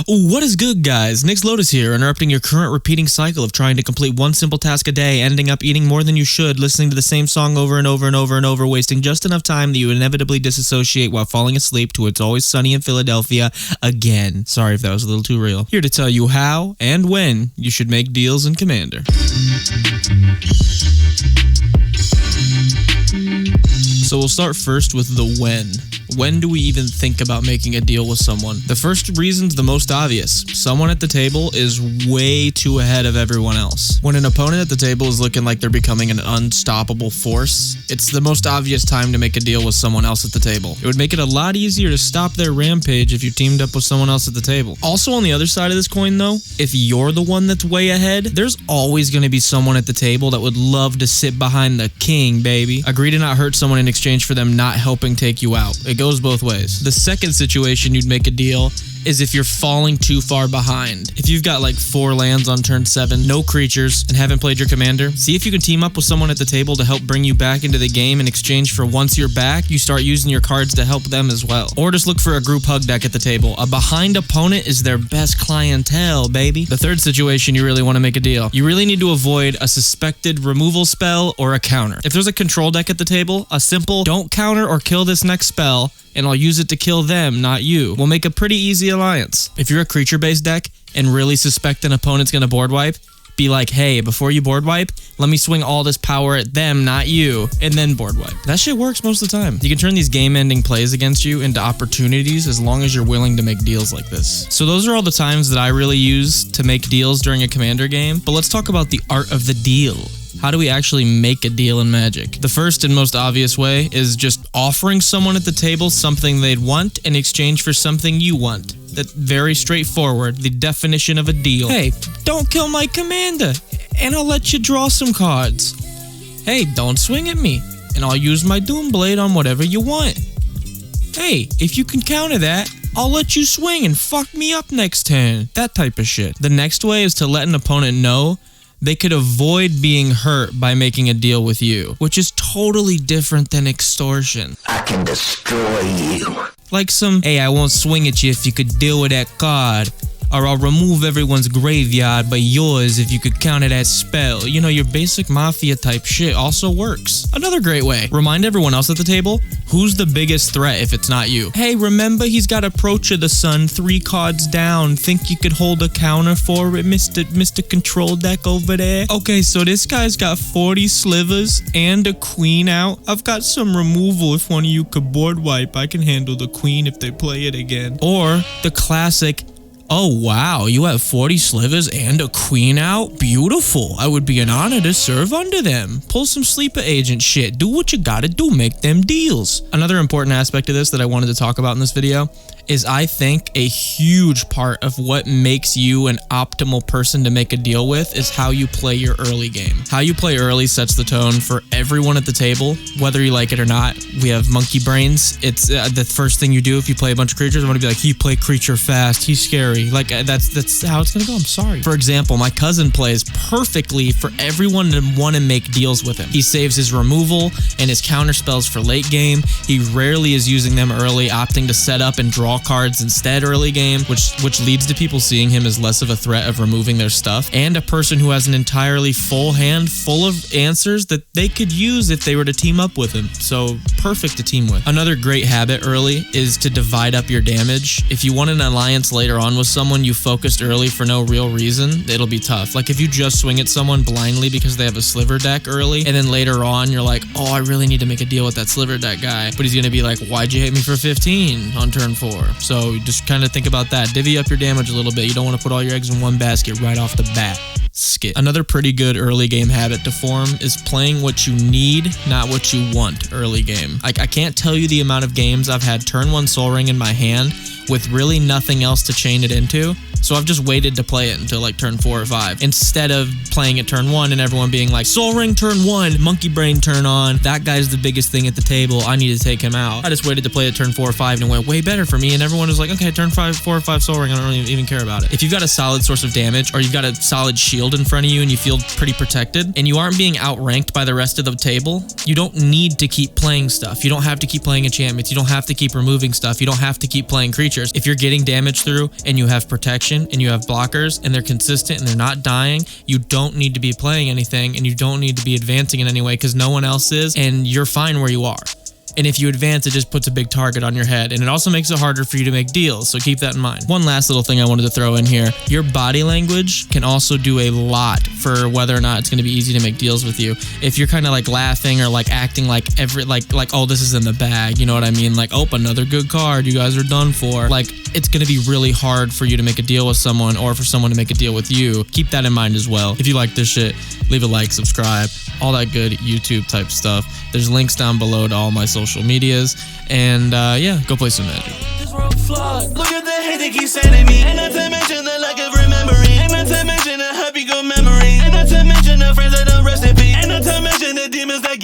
What is good, guys? Nick's Lotus here, interrupting your current repeating cycle of trying to complete one simple task a day, ending up eating more than you should, listening to the same song over and over and over and over, wasting just enough time that you inevitably disassociate while falling asleep to It's Always Sunny in Philadelphia again. Sorry if that was a little too real. Here to tell you how and when you should make deals in Commander. So we'll start first with the when. When do we even think about making a deal with someone? The first reason's the most obvious. Someone at the table is way too ahead of everyone else. When an opponent at the table is looking like they're becoming an unstoppable force, it's the most obvious time to make a deal with someone else at the table. It would make it a lot easier to stop their rampage if you teamed up with someone else at the table. Also, on the other side of this coin though, if you're the one that's way ahead, there's always going to be someone at the table that would love to sit behind the king, baby. Agree to not hurt someone in exchange for them not helping take you out. It goes both ways. The second situation you'd make a deal is if you're falling too far behind. If you've got like 4 lands on turn 7, no creatures, and haven't played your commander, see if you can team up with someone at the table to help bring you back into the game in exchange for once you're back, you start using your cards to help them as well. Or just look for a group hug deck at the table. A behind opponent is their best clientele, baby. The third situation you really want to make a deal. You really need to avoid a suspected removal spell or a counter. If there's a control deck at the table, a simple don't counter or kill this next spell and I'll use it to kill them, not you, will make a pretty easy alliance. If you're a creature-based deck and really suspect an opponent's gonna board wipe, be like, hey, before you board wipe, let me swing all this power at them, not you, and then board wipe. That shit works most of the time. You can turn these game-ending plays against you into opportunities as long as you're willing to make deals like this. So those are all the times that I really use to make deals during a commander game, but let's talk about the art of the deal. How do we actually make a deal in Magic? The first and most obvious way is just offering someone at the table something they'd want in exchange for something you want. That's very straightforward, the definition of a deal. Hey, don't kill my commander, and I'll let you draw some cards. Hey, don't swing at me, and I'll use my Doom Blade on whatever you want. Hey, if you can counter that, I'll let you swing and fuck me up next turn. That type of shit. The next way is to let an opponent know they could avoid being hurt by making a deal with you, which is totally different than extortion. I can destroy you. Like some, hey, I won't swing at you if you could deal with that card, or I'll remove everyone's graveyard but yours if you could counter that spell. You know, your basic mafia type shit also works. Another great way, remind everyone else at the table who's the biggest threat if it's not you. Hey, remember he's got Approach of the Sun 3 cards down. Think you could hold a counter for it, Mr. Control Deck over there? Okay, so this guy's got 40 slivers and a queen out. I've got some removal if one of you could board wipe. I can handle the queen if they play it again. Or the classic, oh wow, you have 40 slivers and a queen out? Beautiful. I would be an honor to serve under them. Pull some sleeper agent shit. Do what you gotta do. Make them deals. Another important aspect of this that I wanted to talk about in this video is I think a huge part of what makes you an optimal person to make a deal with is how you play your early game. How you play early sets the tone for everyone at the table, whether you like it or not. We have monkey brains. It's the first thing you do if you play a bunch of creatures. I want to be like, he play creature fast. He's scary. Like that's how it's gonna go. I'm sorry. For example, my cousin plays perfectly for everyone to want to make deals with him. He saves his removal and his counter spells for late game. He rarely is using them early, opting to set up and draw cards instead early game, which leads to people seeing him as less of a threat of removing their stuff, and a person who has an entirely full hand full of answers that they could use if they were to team up with him. So perfect to team with. Another great habit early is to divide up your damage. If you want an alliance later on with someone you focused early for no real reason, it'll be tough. Like if you just swing at someone blindly because they have a sliver deck early, and then later on you're like, oh, I really need to make a deal with that sliver deck guy, but he's gonna be like, why'd you hit me for 15 on turn 4? So just kind of think about that. Divvy up your damage a little bit. You don't want to put all your eggs in one basket right off the bat. Skip. Another pretty good early game habit to form is playing what you need, not what you want early game. I can't tell you the amount of games I've had turn 1 Sol Ring in my hand with really nothing else to chain it into, So I've just waited to play it until like turn 4 or 5 instead of playing it turn 1 and everyone being like, Soul Ring turn 1, Monkey Brain turn on. That guy's the biggest thing at the table. I need to take him out. I just waited to play it turn 4 or 5 and it went way better for me. And everyone was like, okay, turn 4 or 5 Soul Ring. I don't really even care about it. If you've got a solid source of damage or you've got a solid shield in front of you and you feel pretty protected and you aren't being outranked by the rest of the table, you don't need to keep playing stuff. You don't have to keep playing enchantments. You don't have to keep removing stuff. You don't have to keep playing creatures. If you're getting damage through and you have protection and you have blockers and they're consistent and they're not dying, you don't need to be playing anything and you don't need to be advancing in any way because no one else is, and you're fine where you are. And if you advance, it just puts a big target on your head. And it also makes it harder for you to make deals. So keep that in mind. One last little thing I wanted to throw in here. Your body language can also do a lot for whether or not it's going to be easy to make deals with you. If you're kind of like laughing or like acting like oh, this is in the bag. You know what I mean? Like, oh, another good card. You guys are done for. Like, it's going to be really hard for you to make a deal with someone or for someone to make a deal with you. Keep that in mind as well. If you like this shit, leave a like, subscribe, all that good YouTube type stuff. There's links down below to all my social medias. And yeah, go play some Magic. Look at the hate they keep sending me. And not to mention the lack of remembering. And not to mention the happy good memory. And not to mention the friends that don't rest in peace. And not to mention the demons that